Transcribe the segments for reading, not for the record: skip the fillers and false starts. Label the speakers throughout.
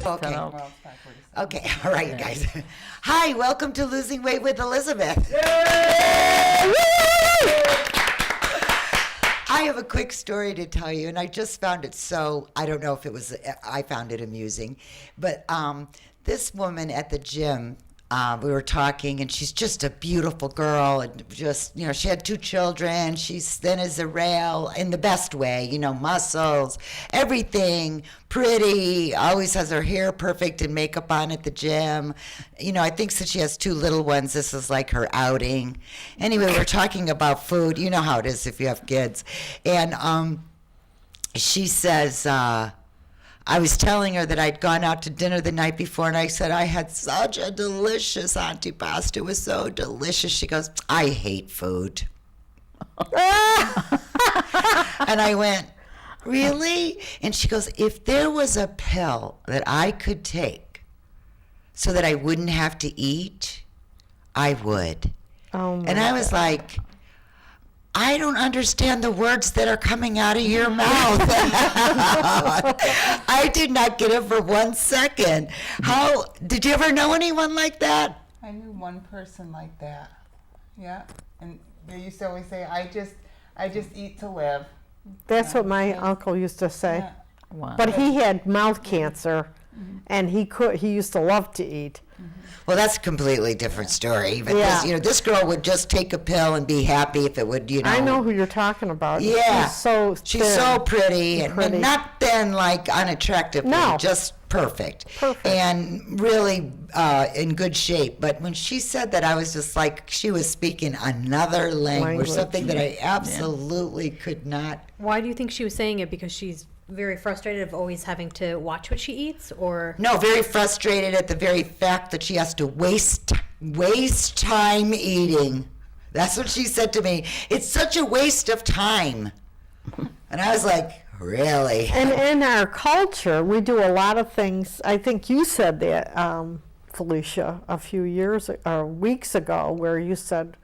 Speaker 1: Okay.
Speaker 2: Well,
Speaker 3: Well, it's 5:47.
Speaker 1: Okay, all right, you guys. Hi, welcome to Losing Weight with Elizabeth. I have a quick story to tell you, and I just found it I don't know if it was, I found it amusing, but this woman at the gym, we were talking, and she's just a beautiful girl, and just, she had 2 children, she's thin as a rail, in the best way, muscles, everything, pretty, always has her hair perfect and makeup on at the gym. I think since she has 2 little ones, this is like her outing. Anyway, we're talking about food. You know how it is if you have kids. And she says, I was telling her that I'd gone out to dinner the night before, and I said, I had such a delicious antipasta. It was so delicious. She goes, I hate food. And I went, really? And she goes, if there was a pill that I could take so that I wouldn't have to eat, I would.
Speaker 2: Oh my
Speaker 1: And I was like, I don't understand the words that are coming out of your mouth. I did not get it for 1 second. How did you ever know anyone like that?
Speaker 3: I knew one person like that. Yeah. And they used to always say, I just eat to live.
Speaker 2: That's what my uncle used to say.
Speaker 3: Yeah.
Speaker 4: Wow.
Speaker 2: But he had mouth cancer, and he used to love to eat.
Speaker 1: Well, that's a completely different story. But
Speaker 2: Yeah.
Speaker 1: this girl would just take a pill and be happy if it would,
Speaker 2: I know who you're talking about.
Speaker 1: Yeah.
Speaker 2: She's
Speaker 1: She's
Speaker 2: thin.
Speaker 1: so pretty, and
Speaker 2: Pretty.
Speaker 1: not thin like unattractive,
Speaker 2: No.
Speaker 1: just perfect.
Speaker 2: Perfect.
Speaker 1: And really in good shape. But when she said that, I was just like, she was speaking another language. Something that I absolutely could not.
Speaker 5: Why do you think she was saying it? Because she's very frustrated of always having to watch what she eats, or
Speaker 1: No, very frustrated at the very fact that she has to waste time eating. That's what she said to me. It's such a waste of time. And I was like, really?
Speaker 2: And in our culture, we do a lot of things. I think you said that, Felicia, a few years or weeks ago, where you said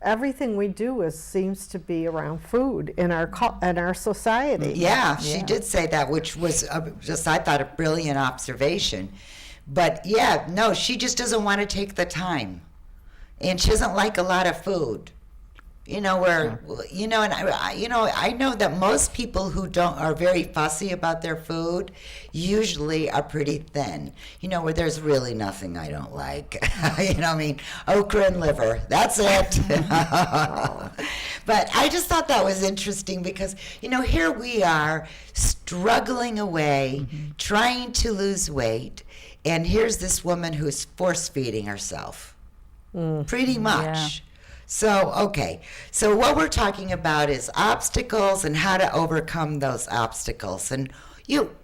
Speaker 2: everything we do seems to be around food in our society.
Speaker 1: Yeah, she did say that, which was just, I thought, a brilliant observation. But yeah, no, she just doesn't want to take the time. And she doesn't like a lot of food. And I know that most people who are very fussy about their food usually are pretty thin. Where there's really nothing I don't like. Okra and liver, that's it. But I just thought that was interesting because, here we are struggling away, trying to lose weight, and here's this woman who's force feeding herself. Pretty much.
Speaker 4: Yeah.
Speaker 1: So, okay. So what we're talking about is obstacles and how to overcome those obstacles. And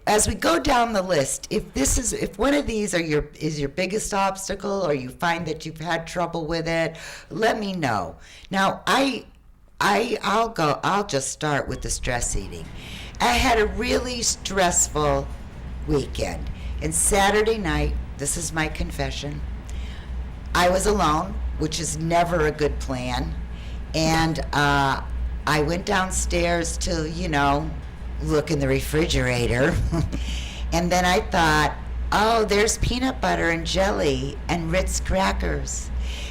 Speaker 1: as we go down the list, if one of these is your biggest obstacle, or you find that you've had trouble with it, let me know. Now, I'll just start with the stress eating. I had a really stressful weekend. And Saturday night, this is my confession, I was alone, which is never a good plan. And I went downstairs to, look in the refrigerator. And then I thought, oh, there's peanut butter and jelly and Ritz crackers.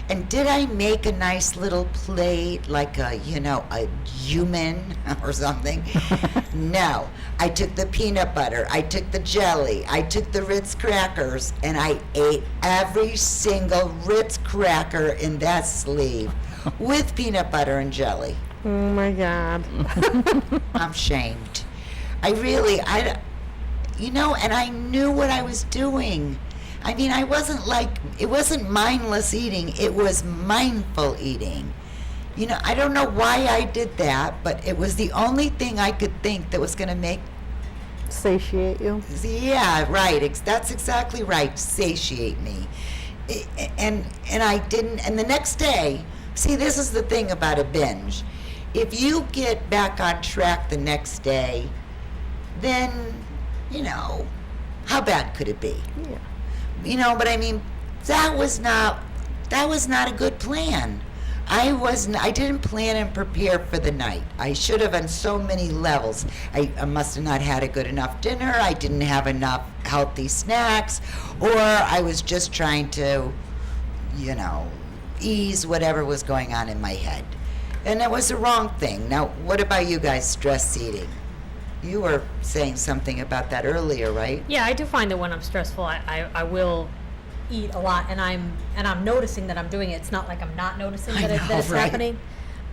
Speaker 1: And did I make a nice little plate like a human or something? No. I took the peanut butter, I took the jelly, I took the Ritz crackers, and I ate every single Ritz cracker in that sleeve with peanut butter and jelly.
Speaker 2: Oh my God.
Speaker 1: I'm shamed. And I knew what I was doing. It wasn't mindless eating, it was mindful eating. I don't know why I did that, but it was the only thing I could think that was going to make...
Speaker 2: Satiate you?
Speaker 1: Yeah, right. That's exactly right. Satiate me. And I didn't... And the next day... See, this is the thing about a binge. If you get back on track the next day, then, how bad could it be?
Speaker 2: Yeah.
Speaker 1: But that was not a good plan. I didn't plan and prepare for the night. I should have on so many levels. I must have not had a good enough dinner. I didn't have enough healthy snacks, or I was just trying to, ease whatever was going on in my head. And that was the wrong thing. Now, what about you guys, stress eating? You were saying something about that earlier, right?
Speaker 5: Yeah, I do find that when I'm stressful, I will eat a lot, and I'm noticing that I'm doing it. It's not like I'm not noticing
Speaker 1: I
Speaker 5: that,
Speaker 1: know,
Speaker 5: that it's
Speaker 1: right?
Speaker 5: happening.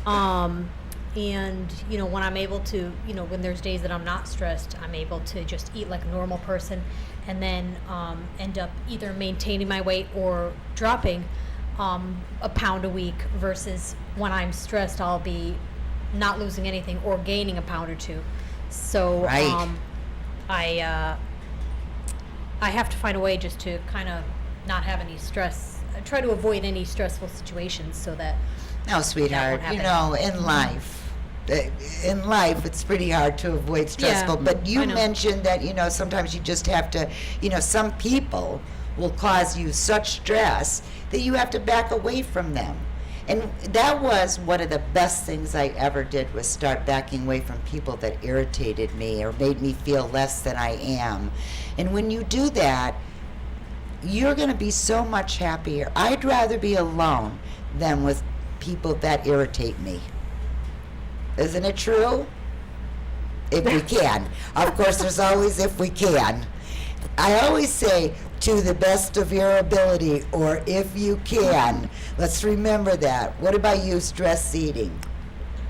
Speaker 5: And when I'm able to, when there's days that I'm not stressed, I'm able to just eat like a normal person, and then end up either maintaining my weight or dropping a pound a week, versus when I'm stressed, I'll be not losing anything or gaining a pound or two. So
Speaker 1: Right.
Speaker 5: I have to find a way just to kind of not have any stress. I try to avoid any stressful situations so that
Speaker 1: No, sweetheart,
Speaker 5: happen.
Speaker 1: in life, it's pretty hard to avoid stressful.
Speaker 5: Yeah,
Speaker 1: but you
Speaker 5: I know.
Speaker 1: mentioned that, sometimes you just have to, some people will cause you such stress that you have to back away from them. And that was one of the best things I ever did, was start backing away from people that irritated me or made me feel less than I am. And when you do that, you're going to be so much happier. I'd rather be alone than with people that irritate me. Isn't it true? If we can. Of course, there's always if we can. I always say, to the best of your ability, or if you can. Let's remember that. What about you, stress eating?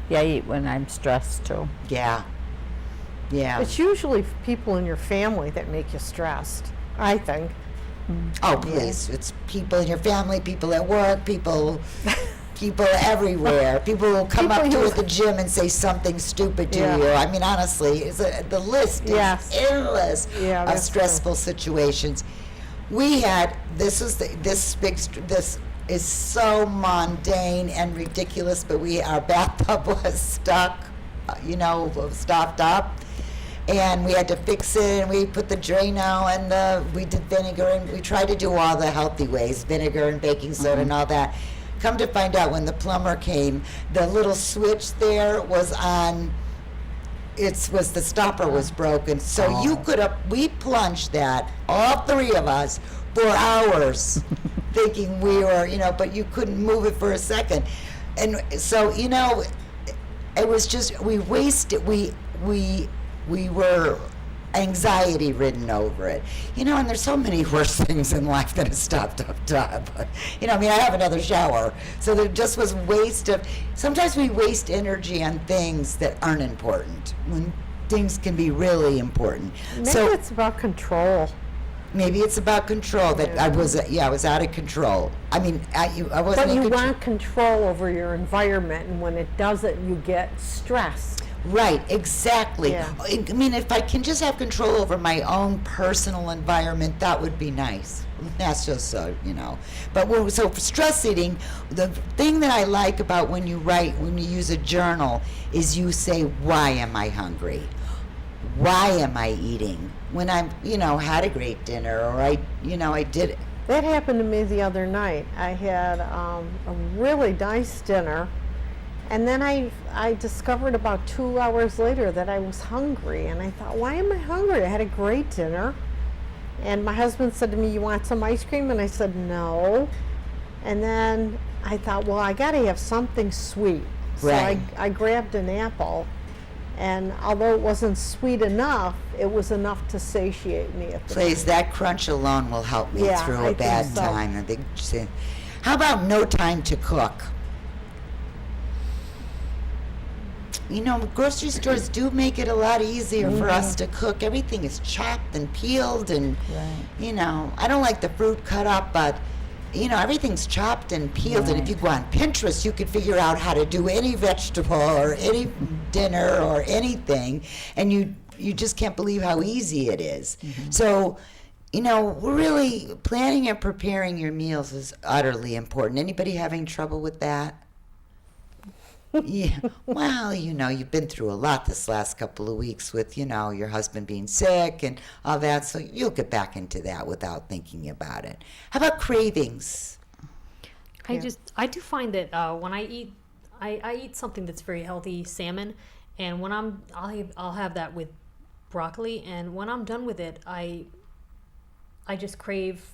Speaker 4: Yeah, I eat when I'm stressed too.
Speaker 1: Yeah. Yeah.
Speaker 2: It's usually people in your family that make you stressed, I think.
Speaker 1: Oh, please. It's people in your family, people at work, people everywhere. People will come up
Speaker 2: People
Speaker 1: to you
Speaker 2: you-
Speaker 1: at the gym and say something stupid to
Speaker 2: Yeah.
Speaker 1: you. I mean, honestly, the list is
Speaker 2: Yes.
Speaker 1: endless
Speaker 2: Yeah,
Speaker 1: of
Speaker 2: that's
Speaker 1: stressful situations. We had, this is so mundane and ridiculous, but our bathtub was stuck, stopped up. And we had to fix it, and we put the Drano, and we did vinegar, and we tried to do all the healthy ways, vinegar and baking soda and all that. Come to find out, when the plumber came, the little switch there was on, the stopper was broken. So we plunged that, all three of us, for hours, thinking we were, but you couldn't move it for a second. And so, it was just, we wasted, we were anxiety ridden over it. And there's so many worse things in life than a stopped up tub. I have another shower. So there just was sometimes we waste energy on things that aren't important, when things can be really important.
Speaker 2: Maybe
Speaker 1: So
Speaker 2: it's about control.
Speaker 1: maybe it's about control, that I was out of control. I mean, I wasn't
Speaker 2: But
Speaker 1: in
Speaker 2: you
Speaker 1: control.
Speaker 2: want control over your environment, and when it doesn't, you get stressed.
Speaker 1: Right, exactly.
Speaker 2: Yeah.
Speaker 1: I mean, if I can just have control over my own personal environment, that would be nice. That's just But so for stress eating, the thing that I like about when you use a journal, is you say, why am I hungry? Why am I eating? When I'm, had a great dinner, or I did it.
Speaker 2: That happened to me the other night. I had a really nice dinner, and then I discovered about 2 hours later that I was hungry, and I thought, why am I hungry? I had a great dinner. And my husband said to me, you want some ice cream? And I said, no. And then I thought, well, I got to have something sweet. So
Speaker 1: Right.
Speaker 2: I grabbed an apple, and although it wasn't sweet enough, it was enough to satiate me at the
Speaker 1: Please, that crunch alone will help me
Speaker 2: Yeah,
Speaker 1: through
Speaker 2: I
Speaker 1: a
Speaker 2: think
Speaker 1: bad
Speaker 2: so.
Speaker 1: time. How about no time to cook? Grocery stores do make it a lot easier for us to cook. Everything is chopped and peeled, and I don't like the fruit cut up, but everything's chopped and peeled. And if you go on Pinterest, you could figure out how to do any vegetable or any dinner or anything, and you just can't believe how easy it is. So, really planning and preparing your meals is utterly important. Anybody having trouble with that? Yeah. Well, you've been through a lot this last couple of weeks with, your husband being sick and all that, so you'll get back into that without thinking about it. How about cravings?
Speaker 5: I do find that when I eat, I eat something that's very healthy, salmon, and when I'll have that with broccoli, and when I'm done with it, I just crave,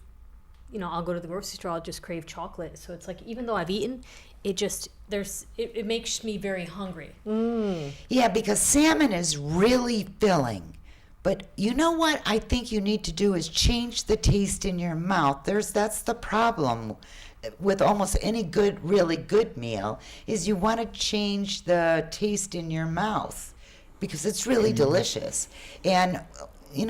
Speaker 5: I'll go to the grocery store, I'll just crave chocolate. So it's like, even though I've eaten, it makes me very hungry.
Speaker 1: Yeah, because salmon is really filling. But you know what I think you need to do is change the taste in your mouth. That's the problem with almost any really good meal, is you want to change the taste in your mouth because it's really delicious. And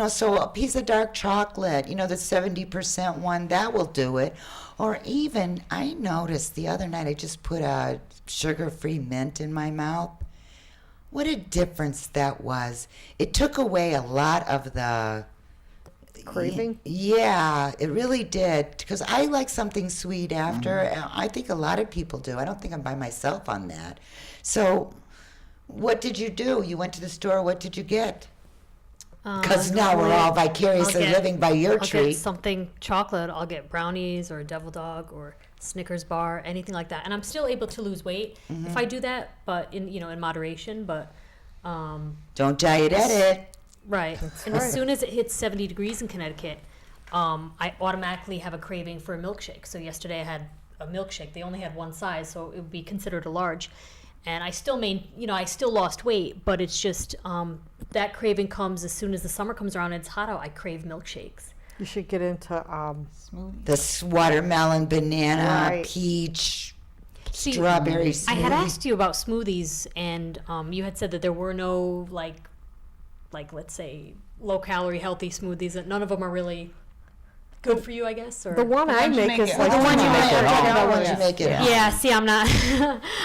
Speaker 1: so a piece of dark chocolate, the 70% one, that will do it. Or even, I noticed the other night I just put a sugar-free mint in my mouth. What a difference that was. It took away a lot of the
Speaker 2: Craving?
Speaker 1: Yeah, it really did. Because I like something sweet after. I think a lot of people do. I don't think I'm by myself on that. So, what did you do? You went to the store. What did you get? Because now we're all vicariously living by your
Speaker 5: I'll
Speaker 1: treat.
Speaker 5: get something chocolate. I'll get brownies or Devil Dog or Snickers bar, anything like that. And I'm still able to lose weight if I do that, but in moderation. But
Speaker 1: Don't diet edit.
Speaker 5: right. And as soon as it hits 70 degrees in Connecticut, I automatically have a craving for a milkshake. So yesterday I had a milkshake. They only had one size, so it would be considered a large. And I still I still lost weight, but it's just that craving comes as soon as the summer comes around and it's hot out. I crave milkshakes.
Speaker 2: You should get into
Speaker 3: Smoothie.
Speaker 1: The watermelon, banana,
Speaker 2: Right.
Speaker 1: peach,
Speaker 5: See,
Speaker 1: strawberry smoothie.
Speaker 5: I had asked you about smoothies, and you had said that there were no like let's say low calorie healthy smoothies. That none of them are really good for you, I guess. Or
Speaker 2: the one I
Speaker 3: ones you
Speaker 2: make
Speaker 3: make
Speaker 2: is
Speaker 3: at
Speaker 2: like
Speaker 3: home.
Speaker 1: The one you make
Speaker 3: Yeah.
Speaker 1: at home.
Speaker 3: Yeah.
Speaker 1: The ones
Speaker 3: Yeah.
Speaker 1: you make at home.
Speaker 5: yeah, see, I'm not.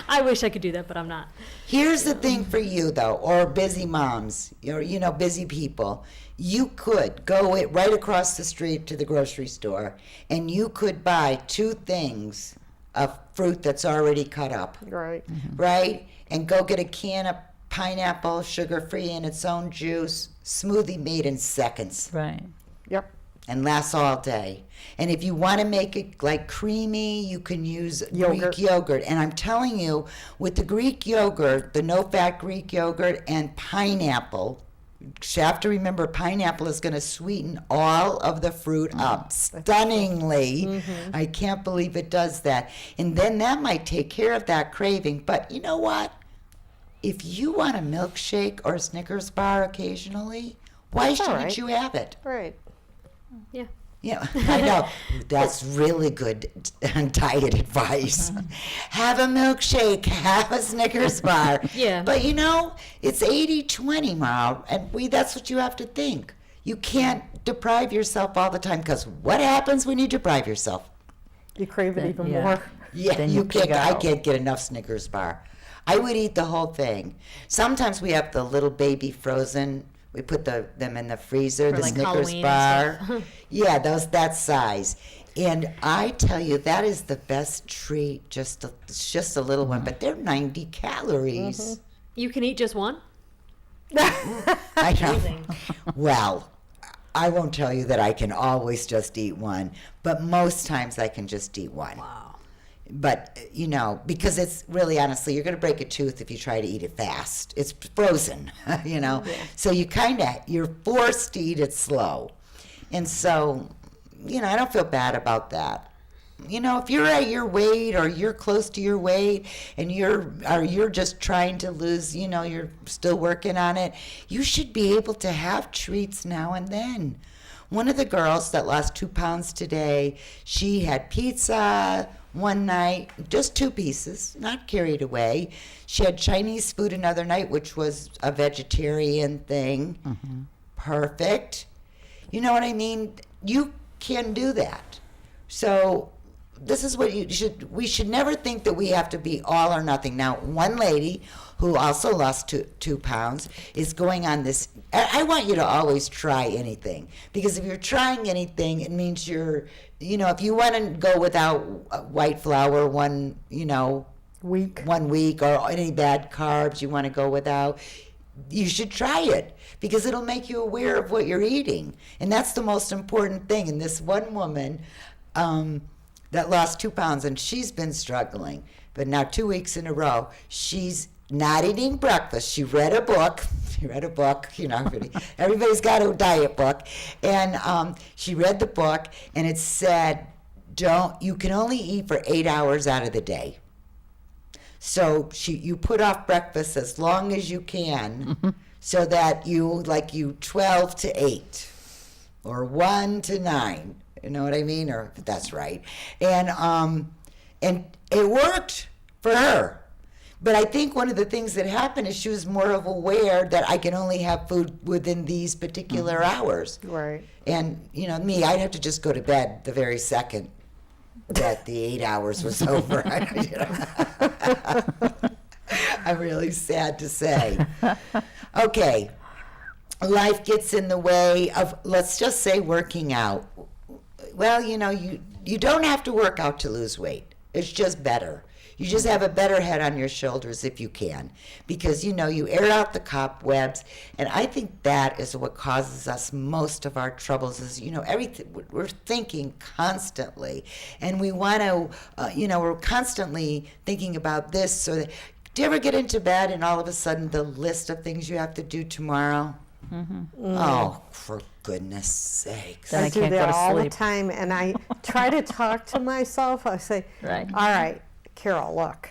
Speaker 5: I wish I could do that, but I'm not.
Speaker 1: Here's the thing for you though, or busy moms, or busy people. You could go right across the street to the grocery store, and you could buy 2 things of fruit that's already cut up,
Speaker 2: right.
Speaker 1: right? And go get a can of pineapple, sugar-free in its own juice, smoothie made in seconds,
Speaker 4: Right.
Speaker 2: Yep.
Speaker 1: and lasts all day. And if you want to make it like creamy, you can use
Speaker 2: Yogurt.
Speaker 1: Greek yogurt. And I'm telling you, with the Greek yogurt, the no-fat Greek yogurt and pineapple, you have to remember pineapple is going to sweeten all of the fruit up stunningly. I can't believe it does that. And then that might take care of that craving. But you know what? If you want a milkshake or a Snickers bar occasionally, why
Speaker 2: That's all
Speaker 1: shouldn't
Speaker 2: right.
Speaker 1: you have it?
Speaker 2: Right.
Speaker 5: Yeah.
Speaker 1: Yeah, I know. That's really good diet advice. Have a milkshake, have a Snickers bar.
Speaker 5: Yeah.
Speaker 1: But it's 80-20, Ma, and that's what you have to think. You can't deprive yourself all the time, because what happens when you deprive yourself?
Speaker 2: You crave it
Speaker 4: Then-
Speaker 2: even
Speaker 4: yeah.
Speaker 2: more.
Speaker 1: Yeah,
Speaker 4: Then
Speaker 1: you
Speaker 4: you
Speaker 1: can't.
Speaker 4: pig
Speaker 1: I
Speaker 4: out.
Speaker 1: can't get enough Snickers bar. I would eat the whole thing. Sometimes we have the little baby frozen. We put them in the freezer,
Speaker 5: For,
Speaker 1: the
Speaker 5: like,
Speaker 1: Snickers
Speaker 5: Halloween
Speaker 1: bar.
Speaker 5: and stuff.
Speaker 1: Yeah, that size. And I tell you, that is the best treat. It's just a little one, but they're 90 calories.
Speaker 5: You can eat just one.
Speaker 1: I know.
Speaker 5: Amazing.
Speaker 1: Well, I won't tell you that I can always just eat one, but most times I can just eat one.
Speaker 5: Wow.
Speaker 1: But, because it's really, honestly, you're going to break a tooth if you try to eat it fast. It's frozen, So you're forced to eat it slow. And so, I don't feel bad about that. If you're at your weight or you're close to your weight and you're just trying to lose, you're still working on it, you should be able to have treats now and then. One of the girls that lost 2 pounds today, she had pizza one night, just 2 pieces, not carried away. She had Chinese food another night, which was a vegetarian thing. Perfect. You know what I mean? You can do that. So this is what we should never think that we have to be all or nothing. Now, one lady who also lost 2 pounds is going on this. I want you to always try anything, because if you're trying anything, it means if you want to go without white flour 1 week, or any bad carbs you want to go without, you should try it, because it'll make you aware of what you're eating. And that's the most important thing. And this one woman, that lost 2 pounds, and she's been struggling. But now 2 weeks in a row, she's not eating breakfast. She read a book. Everybody's got a diet book. And she read the book, and it said, you can only eat for 8 hours out of the day. So you put off breakfast as long as you can, so that you 12 to 8 or 1 to 9. You know what I mean? Or if that's right. And it worked for her. But I think one of the things that happened is she was more of aware that I can only have food within these particular hours.
Speaker 2: Right.
Speaker 1: And me, I'd have to just go to bed the very second that the 8 hours was over. I'm really sad to say. Okay. Life gets in the way of, let's just say, working out. Well, you don't have to work out to lose weight. It's just better. You just have a better head on your shoulders if you can, because you air out the cobwebs, and I think that is what causes us most of our troubles. Is everything we're thinking constantly, and we want to, we're constantly thinking about this. So, do you ever get into bed and all of a sudden the list of things you have to do tomorrow? Oh, for goodness sakes!
Speaker 4: Then I
Speaker 2: do
Speaker 4: can't go
Speaker 2: that
Speaker 4: to
Speaker 2: all the
Speaker 4: sleep.
Speaker 2: time, and I try to talk to myself. I say,
Speaker 4: Right.
Speaker 2: all right, Carol, look,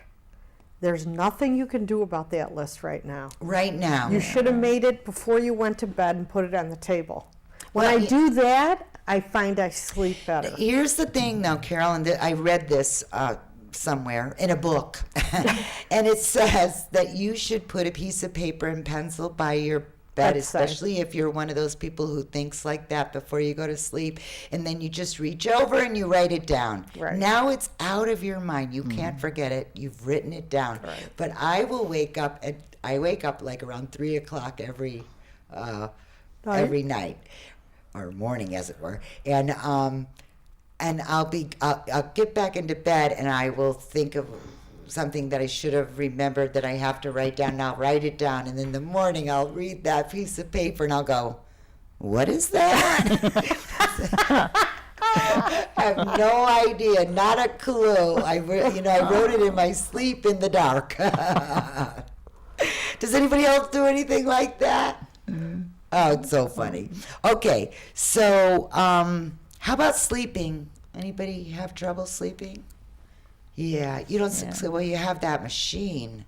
Speaker 2: there's nothing you can do about that list right now.
Speaker 1: Right now,
Speaker 2: You should have made it before you went to bed and put it on the table. When
Speaker 1: Well,
Speaker 2: I do that, I find I sleep better.
Speaker 1: here's the thing, though, Carol, and I read this somewhere in a book, and it says that you should put a piece of paper and pencil by your bed,
Speaker 2: Bedside.
Speaker 1: especially if you're one of those people who thinks like that before you go to sleep, and then you just reach over and you write it down.
Speaker 2: Right.
Speaker 1: Now it's out of your mind. You can't forget it. You've written it down.
Speaker 2: Right.
Speaker 1: But I will wake up like around 3 o'clock every night, or morning, as it were, and I'll get back into bed, and I will think of something that I should have remembered that I have to write down. And I'll write it down, and in the morning I'll read that piece of paper, and I'll go, "What is that?" I have no idea, not a clue. I wrote it in my sleep in the dark. Does anybody else do anything like that? Oh, it's so funny. Okay, so how about sleeping? Anybody have trouble sleeping? Yeah, you don't.
Speaker 4: Yeah.
Speaker 1: Well, you have that machine.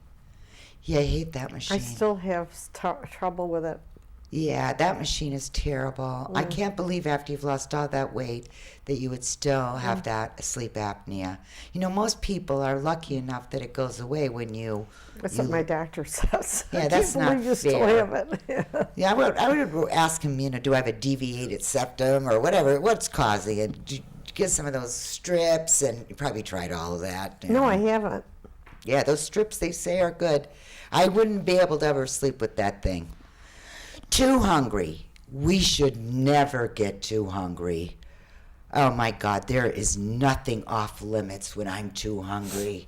Speaker 1: Yeah, I hate that machine.
Speaker 2: I still have trouble with it.
Speaker 1: Yeah, that machine is terrible. I can't believe after you've lost all that weight that you would still have that sleep apnea. Most people are lucky enough that it goes away when you.
Speaker 2: That's what my doctor says.
Speaker 1: Yeah,
Speaker 2: I
Speaker 1: that's
Speaker 2: can't
Speaker 1: not
Speaker 2: believe you still
Speaker 1: fair.
Speaker 2: have it.
Speaker 1: Yeah, I would ask him, do I have a deviated septum or whatever? What's causing it? Did you get some of those strips? And you probably tried all of that.
Speaker 2: No, I haven't.
Speaker 1: Yeah, those strips they say are good. I wouldn't be able to ever sleep with that thing. Too hungry. We should never get too hungry. Oh my God, there is nothing off limits when I'm too hungry.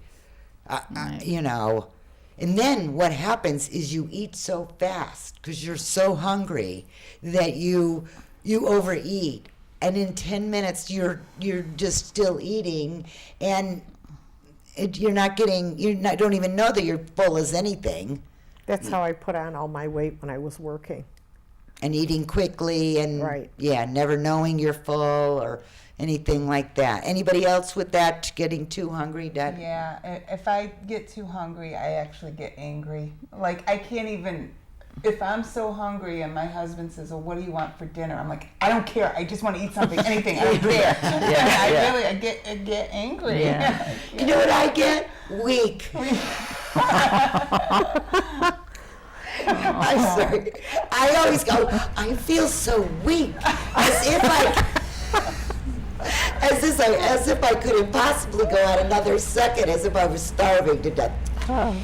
Speaker 1: And then what happens is you eat so fast because you're so hungry that you overeat, and in 10 minutes you're just still eating, and you don't even know that you're full as anything.
Speaker 2: That's how I put on all my weight when I was working.
Speaker 1: And eating quickly, and
Speaker 2: Right.
Speaker 1: never knowing you're full or anything like that. Anybody else with that, getting too hungry?
Speaker 3: Yeah, if I get too hungry, I actually get angry. Like, I can't even, if I'm so hungry and my husband says, "Oh, what do you want for dinner?" I'm like, "I don't care. I just want to eat something, anything. I don't care." I get angry.
Speaker 4: Yeah.
Speaker 1: You know what I get? Weak. I'm sorry. I always go, I feel so weak. As if I couldn't possibly go out another second, as if I was starving to death. And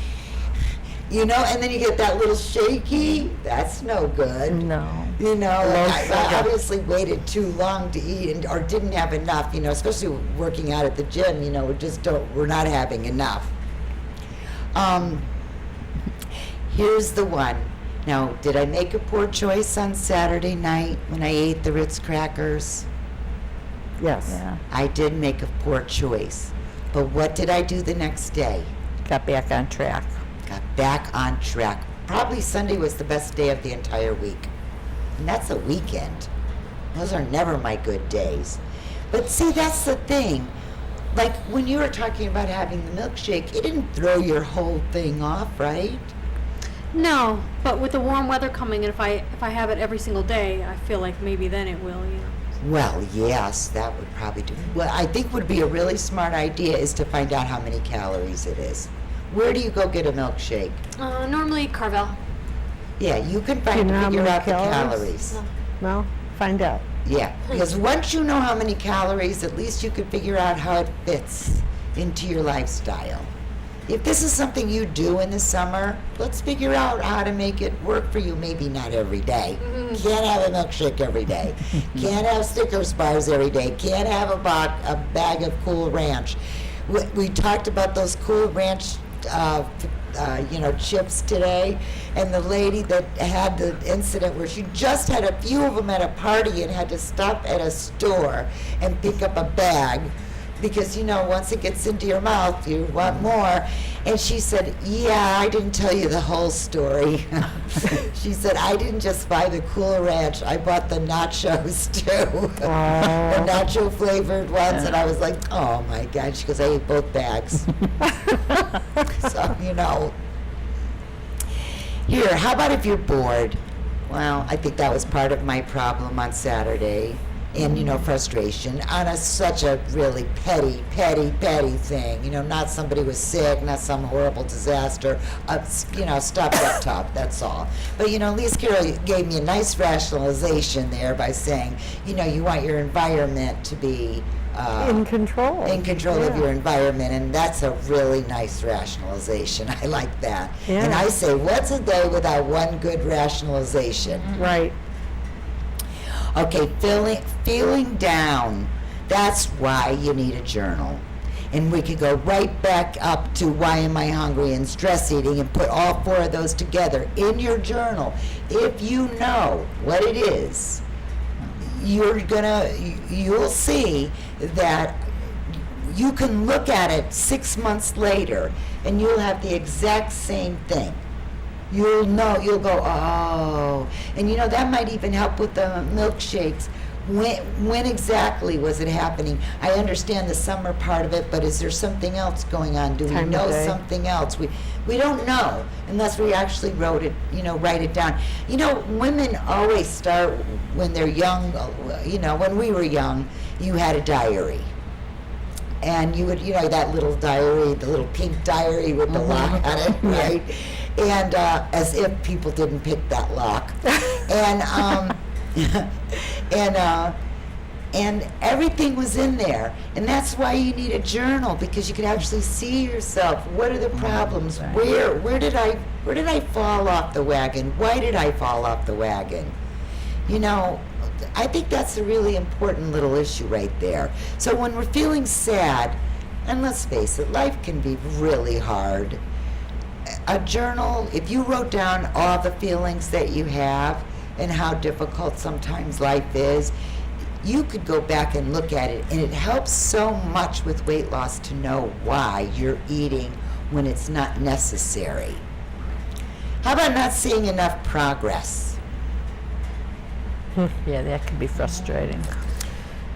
Speaker 1: then you get that little shaky. That's no good.
Speaker 4: No.
Speaker 1: I obviously waited too long to eat or didn't have enough, especially working out at the gym, we're not having enough. Here's the one. Now, did I make a poor choice on Saturday night when I ate the Ritz crackers?
Speaker 2: Yes.
Speaker 4: Yeah.
Speaker 1: I did make a poor choice. But what did I do the next day?
Speaker 4: Got back on track.
Speaker 1: Got back on track. Probably Sunday was the best day of the entire week. And that's a weekend. Those are never my good days. But see, that's the thing. Like when you were talking about having the milkshake, it didn't throw your whole thing off, right?
Speaker 6: No, but with the warm weather coming, and if I have it every single day, I feel like maybe then it will, you know.
Speaker 1: Well, yes, that would probably do. What I think would be a really smart idea is to find out how many calories it is. Where do you go get a milkshake?
Speaker 6: Normally Carvel.
Speaker 1: Yeah, you can
Speaker 2: Do you know how
Speaker 1: figure
Speaker 2: many
Speaker 1: out the
Speaker 2: calories?
Speaker 1: calories.
Speaker 2: No? Find out.
Speaker 1: Yeah, because once you know how many calories, at least you can figure out how it fits into your lifestyle. If this is something you do in the summer, let's figure out how to make it work for you. Maybe not every day. Can't have a milkshake every day. Can't have Snickers bars every day. Can't have a bag of Cool Ranch. We talked about those Cool Ranch chips today, and the lady that had the incident where she just had a few of them at a party and had to stop at a store and pick up a bag because once it gets into your mouth you want more. And she said, yeah, I didn't tell you the whole story. She said, I didn't just buy the Cool Ranch, I bought the nachos too. The nacho flavored ones. And I was like, oh my God. She goes, I ate both bags. So, Here, how about if you're bored? Well, I think that was part of my problem on Saturday. And, frustration on such a really petty thing. Not somebody was sick, not some horrible disaster. Stuffed up top, that's all. But, Lise Carroll gave me a nice rationalization there by saying, you want your environment to be
Speaker 2: In control.
Speaker 1: of your environment, and that's a really nice rationalization. I like that.
Speaker 2: Yeah.
Speaker 1: And I say, what's a day without one good rationalization?
Speaker 2: Right.
Speaker 1: Okay, feeling down. That's why you need a journal. And we could go right back up to why am I hungry and stress eating and put all four of those together in your journal. If you know what it is, you'll see that you can look at it 6 months later and you'll have the exact same thing. You'll go, oh. And that might even help with the milkshakes. When exactly was it happening? I understand the summer part of it, but is there something else going on? Do we
Speaker 2: Time of
Speaker 1: know
Speaker 2: day.
Speaker 1: something else? We don't know unless we actually write it down. Women always start when they're young. When we were young, you had a diary. And you would, that little diary, the little pink diary with the lock on it, right? And as if people didn't pick that lock. And everything was in there. And that's why you need a journal, because you can actually see yourself. What are the problems? Where did I fall off the wagon? Why did I fall off the wagon? I think that's a really important little issue right there. So when we're feeling sad, and let's face it, life can be really hard. A journal, if you wrote down all the feelings that you have and how difficult sometimes life is, you could go back and look at it, and it helps so much with weight loss to know why you're eating when it's not necessary. How about not seeing enough progress?
Speaker 4: Yeah, that can be frustrating.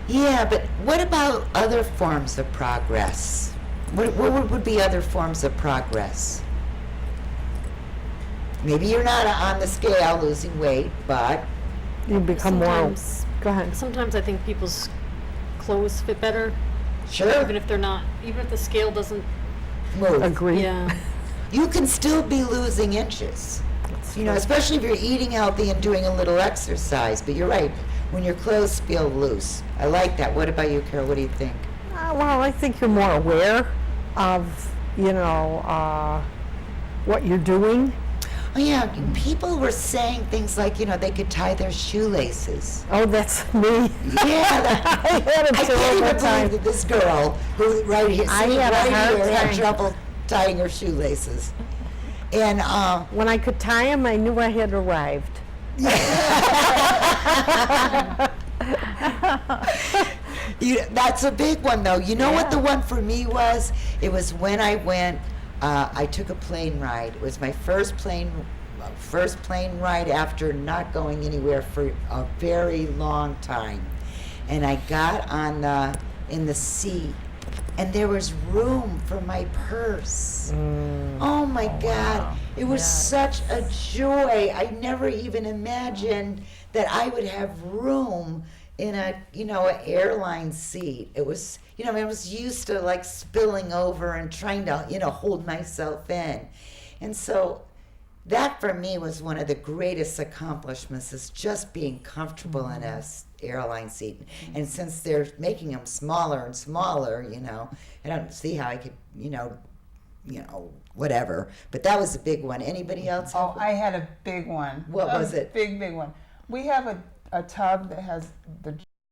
Speaker 1: Yeah, but what about other forms of progress? What would be other forms of progress? Maybe you're not on the scale losing weight, but
Speaker 2: You become
Speaker 6: Sometimes-
Speaker 2: more. Go ahead.
Speaker 6: Sometimes I think people's clothes fit better,
Speaker 1: sure,
Speaker 6: even if the scale doesn't.
Speaker 1: move.
Speaker 2: Agree.
Speaker 6: Yeah.
Speaker 1: You can still be losing inches. Especially if you're eating healthy and doing a little exercise. But you're right, when your clothes feel loose. I like that. What about you, Carol? What do you think?
Speaker 2: Well, I think you're more aware of, what you're doing.
Speaker 1: Oh yeah, people were saying things like, they could tie their shoelaces.
Speaker 2: Oh, that's me.
Speaker 1: Yeah,
Speaker 2: I had a
Speaker 1: I can't
Speaker 2: terrible
Speaker 1: even
Speaker 2: time.
Speaker 1: believe that this girl who right here,
Speaker 2: I
Speaker 1: sitting
Speaker 2: had a
Speaker 1: right
Speaker 2: hard
Speaker 1: here, had
Speaker 2: time.
Speaker 1: trouble tying her shoelaces. And
Speaker 2: When I could tie them, I knew I had arrived.
Speaker 1: That's a big one, though. You know what the one for me was? It was when I went. I took a plane ride. It was my first plane ride after not going anywhere for a very long time, and I got in the seat, and there was room for my purse. Oh my God! It was such a joy. I never even imagined that I would have room in an airline seat. It was, I was used to like spilling over and trying to, hold myself in. And so that for me was one of the greatest accomplishments, is just being comfortable in a airline seat. And since they're making them smaller and smaller, I don't see how I could, whatever. But that was a big one. Anybody else?
Speaker 3: Oh, I had a big one.
Speaker 1: What was it?
Speaker 3: Big one. We have a tub that has the